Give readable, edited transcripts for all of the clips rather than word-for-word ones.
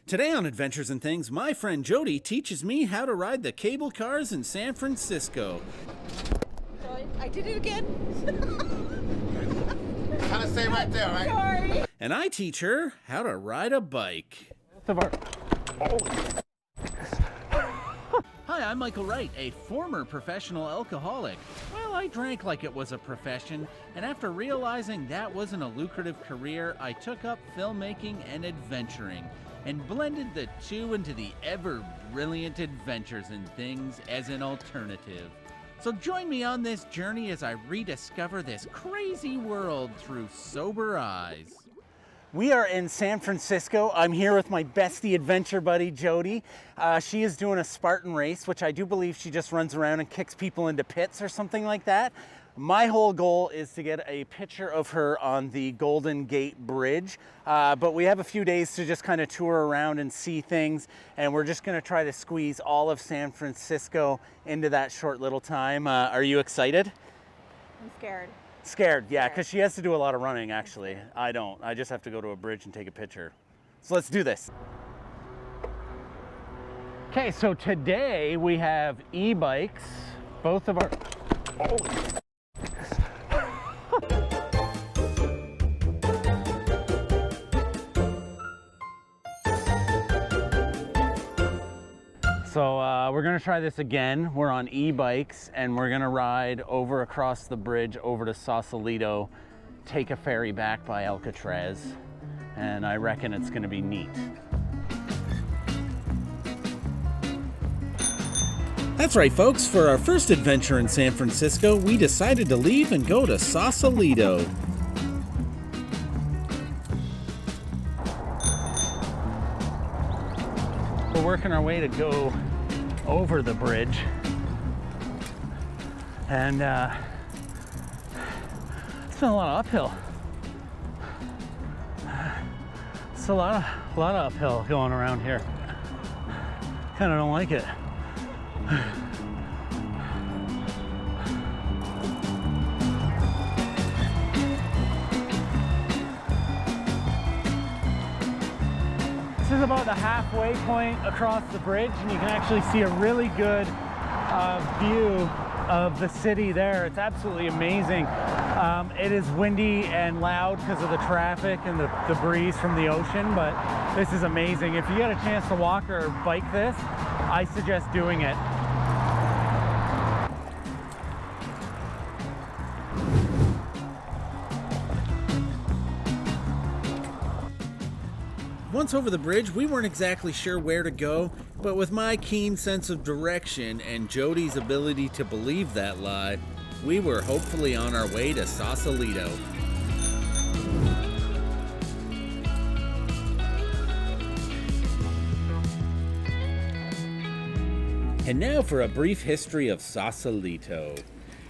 Today on Adventures and Things, my friend Jody teaches me how to ride the cable cars in San Francisco. I did it again. Kind of stay right there, right? Sorry. And I teach her how to ride a bike. Hi, I'm Michael Wright, a former professional alcoholic. Well, I drank like it was a profession, and after realizing that wasn't a lucrative career, I took up filmmaking and adventuring, and blended the two into the ever-brilliant Adventures and Things as an alternative. So join me on this journey as I rediscover this crazy world through sober eyes. We are in San Francisco. I'm here with my bestie adventure buddy, Jody. She is doing a Spartan race, which I do believe she just runs around and kicks people into pits or something like that. My whole goal is to get a picture of her on the Golden Gate Bridge, but we have a few days to just kind of tour around and see things, and we're just gonna try to squeeze all of San Francisco into that short little time. Are you excited? I'm scared. Scared, yeah, because she has to do a lot of running, actually. I don't. I just have to go to a bridge and take a picture. So let's do this. Okay, so today we have e-bikes. Both of our... So we're gonna try this again. We're on e-bikes and we're gonna ride over across the bridge over to Sauscilto, take a ferry back by Alcatraz, and I reckon it's gonna be neat. That's right, folks. For our first adventure in San Francisco, we decided to leave and go to Sauscilto. We're working our way to go over the bridge, and it's been a lot of uphill. It's a lot of uphill going around here. Kind of don't like it. This is about the halfway point across the bridge, and you can actually see a really good view of the city there. It's absolutely amazing. It is windy and loud because of the traffic and the breeze from the ocean, but this is amazing. If you get a chance to walk or bike this, I suggest doing it. Once over the bridge, we weren't exactly sure where to go, but with my keen sense of direction and Jody's ability to believe that lie, we were hopefully on our way to Sauscilto. And now for a brief history of Sauscilto.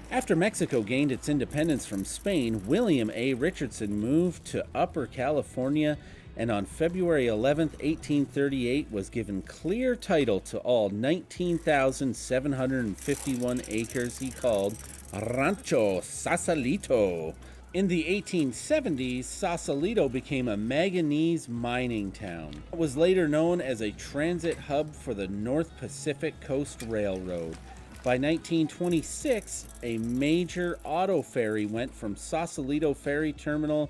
After Mexico gained its independence from Spain, William A. Richardson moved to Upper California, and on February 11th, 1838, was given clear title to all 19,751 acres he called Rancho Sauscilto. In the 1870s, Sauscilto became a manganese mining town. It was later known as a transit hub for the North Pacific Coast Railroad. By 1926, a major auto ferry went from Sauscilto Ferry Terminal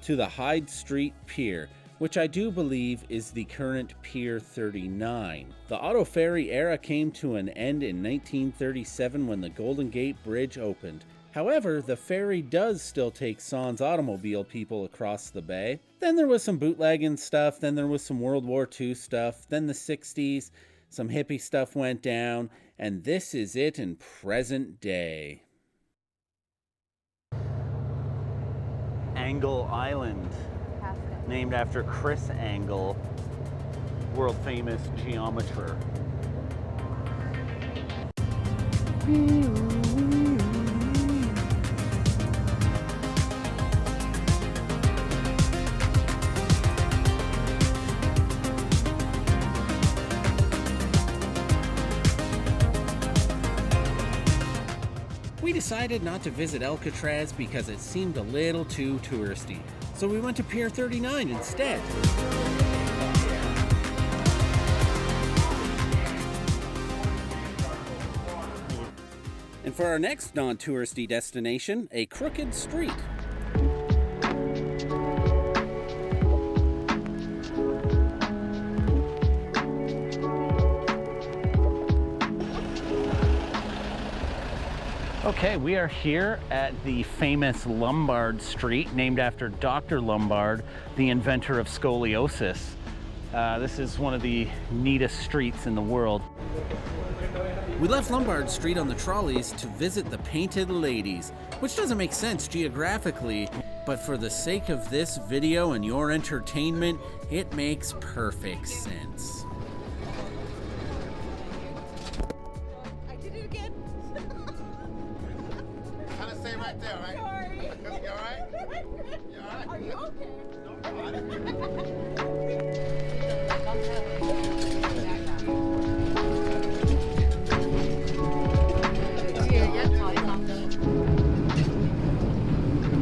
to the Hyde Street Pier, which I do believe is the current Pier 39. The auto ferry era came to an end in 1937 when the Golden Gate Bridge opened. However, the ferry does still take sans automobile people across the bay. Then there was some bootlegging stuff, then there was some World War II stuff, then the 60s, some hippie stuff went down, and this is it in present day. Angle Island, named after Chris Angle, world famous geometer. We decided not to visit Alcatraz because it seemed a little too touristy, so we went to Pier 39 instead. And for our next non-touristy destination, a crooked street. Okay, we are here at the famous Lombard Street, named after Dr. Lombard, the inventor of scoliosis. This is one of the neatest streets in the world. We left Lombard Street on the trolleys to visit the Painted Ladies, which doesn't make sense geographically, but for the sake of this video and your entertainment, it makes perfect sense. I did it again. Kind of stay right there, right? Sorry. You all right? You all right? Are you okay?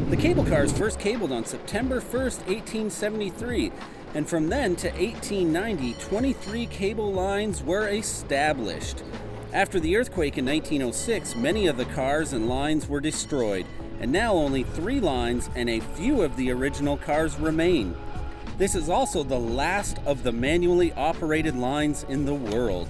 The cable cars first cabled on September 1st, 1873, and from then to 1890, 23 cable lines were established. After the earthquake in 1906, many of the cars and lines were destroyed, and now only 3 lines and a few of the original cars remain. This is also the last of the manually operated lines in the world.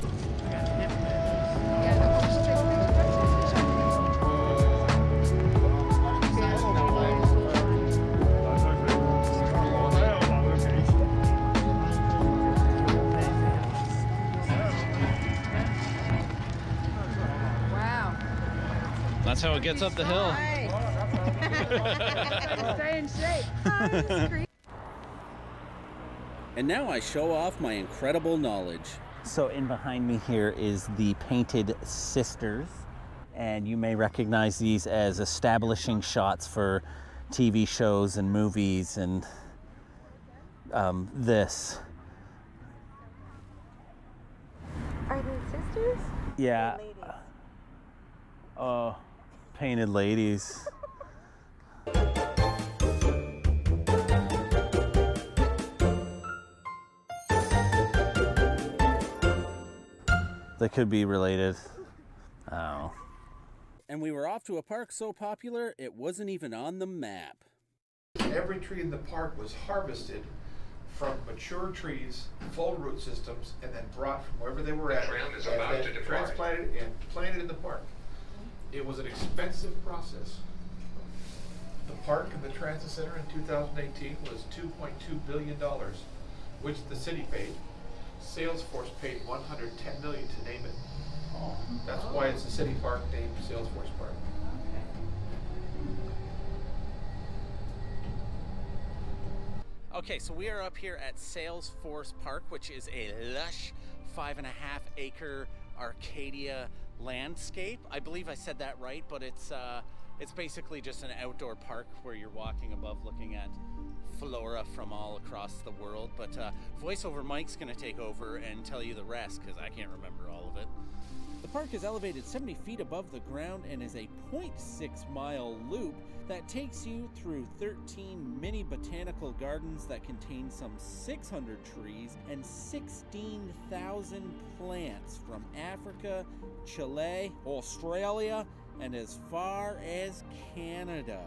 That's how it gets up the hill. Stay in shape. And now I show off my incredible knowledge. So in behind me here is the Painted Sisters, and you may recognize these as establishing shots for TV shows and movies and this. Are they sisters? Yeah. Ladies. Oh, Painted Ladies. They could be related. Oh. And we were off to a park so popular, it wasn't even on the map. Every tree in the park was harvested from mature trees, full root systems, and then brought from wherever they were at, and then transplanted and planted in the park. It was an expensive process. The park and the transit center in 2018 was $2.2 billion, which the city paid. Salesforce paid $110 million to name it. That's why it's a city park named Salesforce Park. Okay, so we are up here at Salesforce Park, which is a lush 5.5-acre Arcadia landscape. I believe I said that right, but it's basically just an outdoor park where you're walking above looking at flora from all across the world. But voiceover Mike's gonna take over and tell you the rest because I can't remember all of it. The park is elevated 70 feet above the ground and is a 0.6-mile loop that takes you through 13 mini botanical gardens that contain some 600 trees and 16,000 plants from Africa, Chile, Australia, and as far as Canada.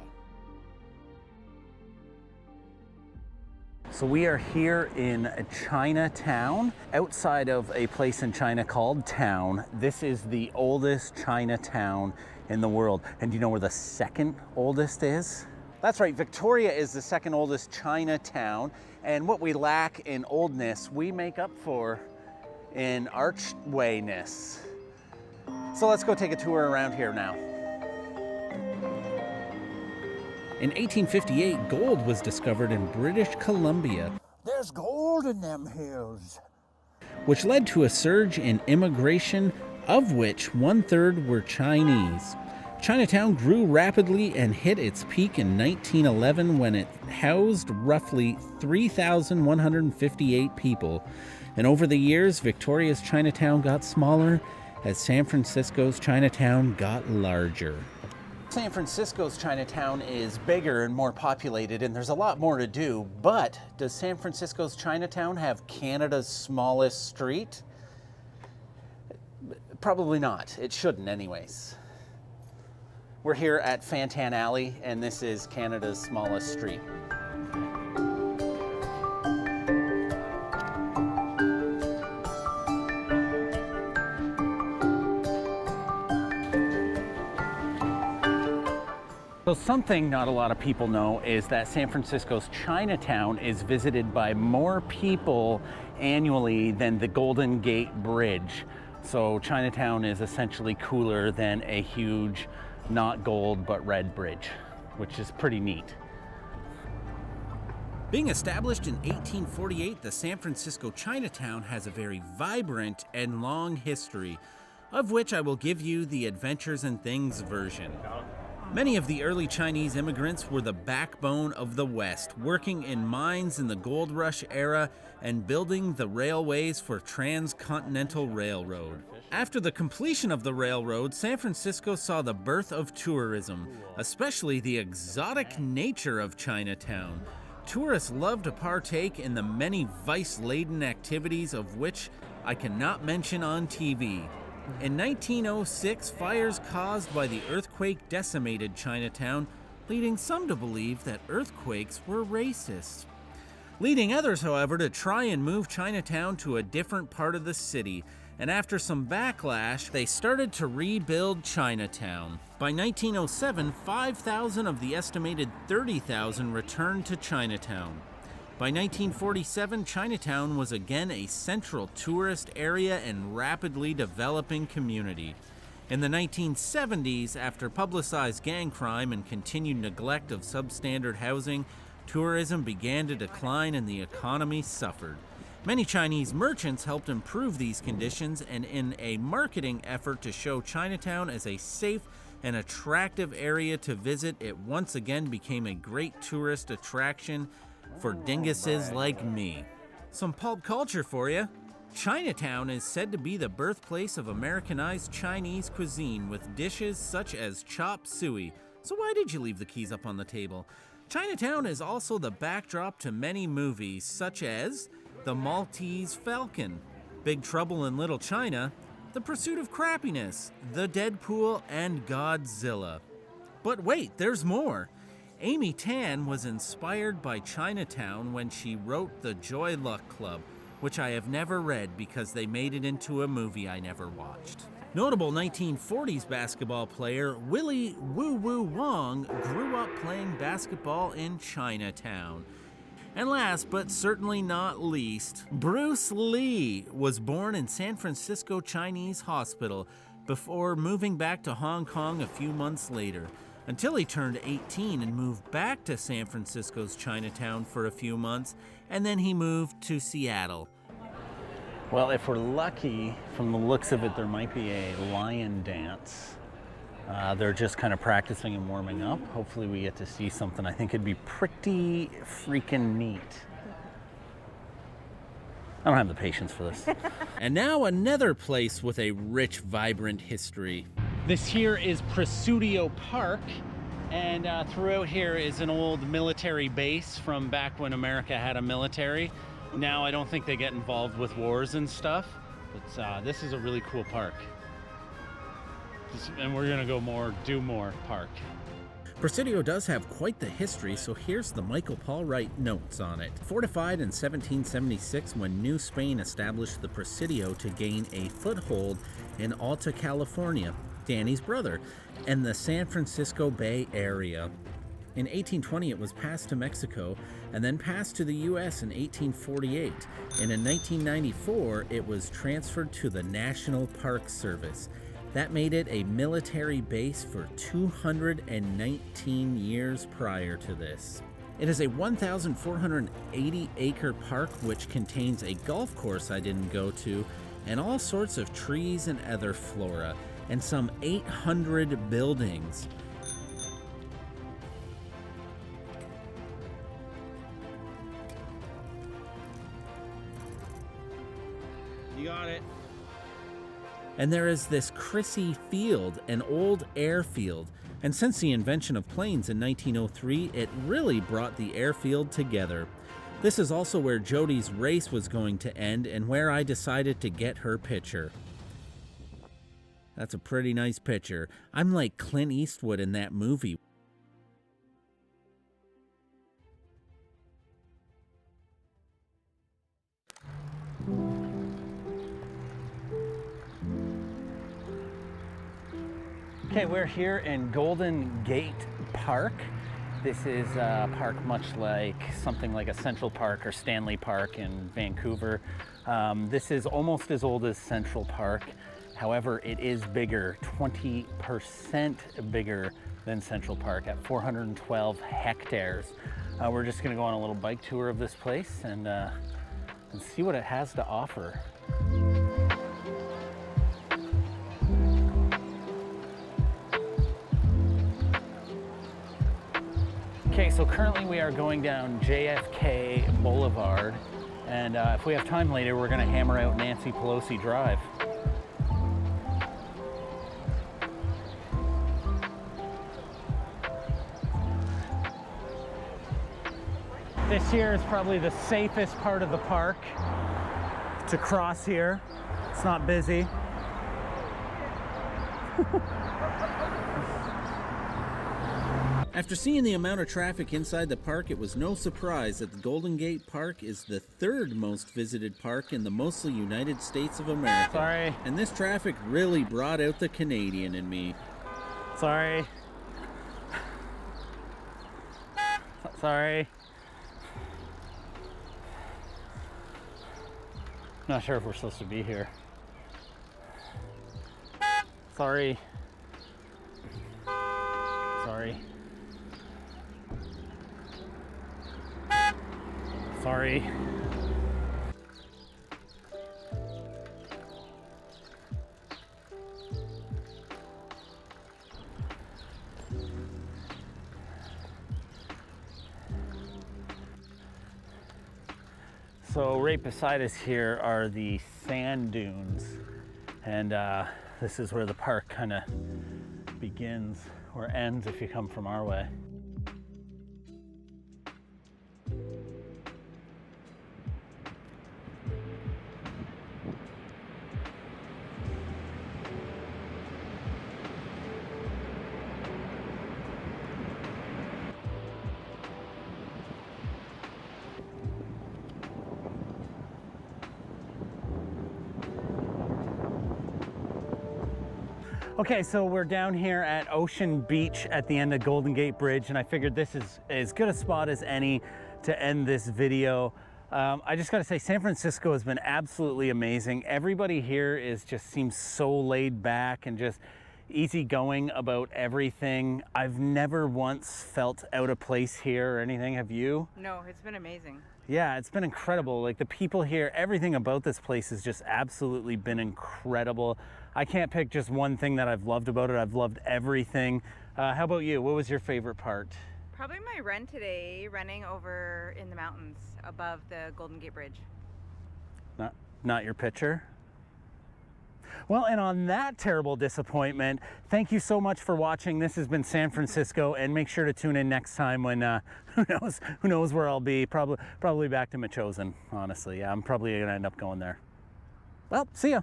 So we are here in Chinatown, outside of a place in China called Town. This is the oldest Chinatown in the world. And do you know where the second oldest is? That's right, Victoria is the second oldest Chinatown. And what we lack in oldness, we make up for in archwayness. So let's go take a tour around here now. In 1858, gold was discovered in British Columbia. There's gold in them hills. Which led to a surge in immigration, of which 1/3 were Chinese. Chinatown grew rapidly and hit its peak in 1911 when it housed roughly 3,158 people. And over the years, Victoria's Chinatown got smaller as San Francisco's Chinatown got larger. San Francisco's Chinatown is bigger and more populated, and there's a lot more to do, but does San Francisco's Chinatown have Canada's smallest street? Probably not. It shouldn't anyways. We're here at Fantan Alley, and this is Canada's smallest street. So something not a lot of people know is that San Francisco's Chinatown is visited by more people annually than the Golden Gate Bridge. So Chinatown is essentially cooler than a huge, not gold, but red bridge, which is pretty neat. Being established in 1848, the San Francisco Chinatown has a very vibrant and long history, of which I will give you the Adventures and Things version. Many of the early Chinese immigrants were the backbone of the West, working in mines in the gold rush era and building the railways for transcontinental railroad. After the completion of the railroad, San Francisco saw the birth of tourism, especially the exotic nature of Chinatown. Tourists love to partake in the many vice-laden activities of which I cannot mention on TV. In 1906, fires caused by the earthquake decimated Chinatown, leading some to believe that earthquakes were racist. Leading others, however, to try and move Chinatown to a different part of the city, and after some backlash, they started to rebuild Chinatown. By 1907, 5,000 of the estimated 30,000 returned to Chinatown. By 1947, Chinatown was again a central tourist area and rapidly developing community. In the 1970s, after publicized gang crime and continued neglect of substandard housing, tourism began to decline and the economy suffered. Many Chinese merchants helped improve these conditions, and in a marketing effort to show Chinatown as a safe and attractive area to visit, it once again became a great tourist attraction for dinguses like me. Some pulp culture for you. Chinatown is said to be the birthplace of Americanized Chinese cuisine with dishes such as chop suey. So why did you leave the keys up on the table? Chinatown is also the backdrop to many movies such as The Maltese Falcon, Big Trouble in Little China, The Pursuit of Crappiness, The Deadpool, and Godzilla. But wait, there's more. Amy Tan was inspired by Chinatown when she wrote The Joy Luck Club, which I have never read because they made it into a movie I never watched. Notable 1940s basketball player Willie Woo Woo Wong grew up playing basketball in Chinatown. And last but certainly not least, Bruce Lee was born in San Francisco Chinese Hospital before moving back to Hong Kong a few months later, until he turned 18 and moved back to San Francisco's Chinatown for a few months, and then he moved to Seattle. Well, if we're lucky, from the looks of it, there might be a lion dance. They're just kind of practicing and warming up. Hopefully we get to see something. I think it'd be pretty freaking neat. I don't have the patience for this. And now another place with a rich, vibrant history. This here is Presidio Park, and throughout here is an old military base from back when America had a military. Now I don't think they get involved with wars and stuff, but this is a really cool park. And we're gonna go do more park. Presidio does have quite the history, so here's the Michael Paul Wright notes on it. Fortified in 1776 when New Spain established the Presidio to gain a foothold in Alta California, Danny's brother, and the San Francisco Bay Area. In 1820, it was passed to Mexico and then passed to the U.S. in 1848. And in 1994, it was transferred to the National Park Service. That made it a military base for 219 years prior to this. It is a 1,480-acre park which contains a golf course I didn't go to, and all sorts of trees and other flora, and some 800 buildings. You got it. And there is this Crissy Field, an old airfield. And since the invention of planes in 1903, it really brought the airfield together. This is also where Jody's race was going to end and where I decided to get her picture. That's a pretty nice picture. I'm like Clint Eastwood in that movie. Okay, we're here in Golden Gate Park. This is a park much like something like a Central Park or Stanley Park in Vancouver. This is almost as old as Central Park. However, it is bigger, 20% bigger than Central Park at 412 hectares. We're just gonna go on a little bike tour of this place and see what it has to offer. Okay, so currently we are going down JFK Boulevard, and if we have time later, we're gonna hammer out Nancy Pelosi Drive. This here is probably the safest part of the park to cross here. It's not busy. After seeing the amount of traffic inside the park, it was no surprise that the Golden Gate Park is the third most visited park in the mostly United States of America. Sorry. And this traffic really brought out the Canadian in me. Sorry. Sorry. Not sure if we're supposed to be here. Sorry. Sorry. Sorry. So right beside us here are the sand dunes, and this is where the park kind of begins or ends if you come from our way. Okay, so we're down here at Ocean Beach at the end of Golden Gate Bridge, and I figured this is as good a spot as any to end this video. I just gotta say, San Francisco has been absolutely amazing. Everybody here just seems so laid back and just easygoing about everything. I've never once felt out of place here or anything. Have you? No, it's been amazing. Yeah, it's been incredible. Like the people here, everything about this place has just absolutely been incredible. I can't pick just one thing that I've loved about it. I've loved everything. How about you? What was your favorite part? Probably my run today, running over in the mountains above the Golden Gate Bridge. Not your picture? Well, and on that terrible disappointment, thank you so much for watching. This has been San Francisco, and make sure to tune in next time when who knows where I'll be. Probably back to Machosen, honestly. Yeah, I'm probably gonna end up going there. Well, see ya.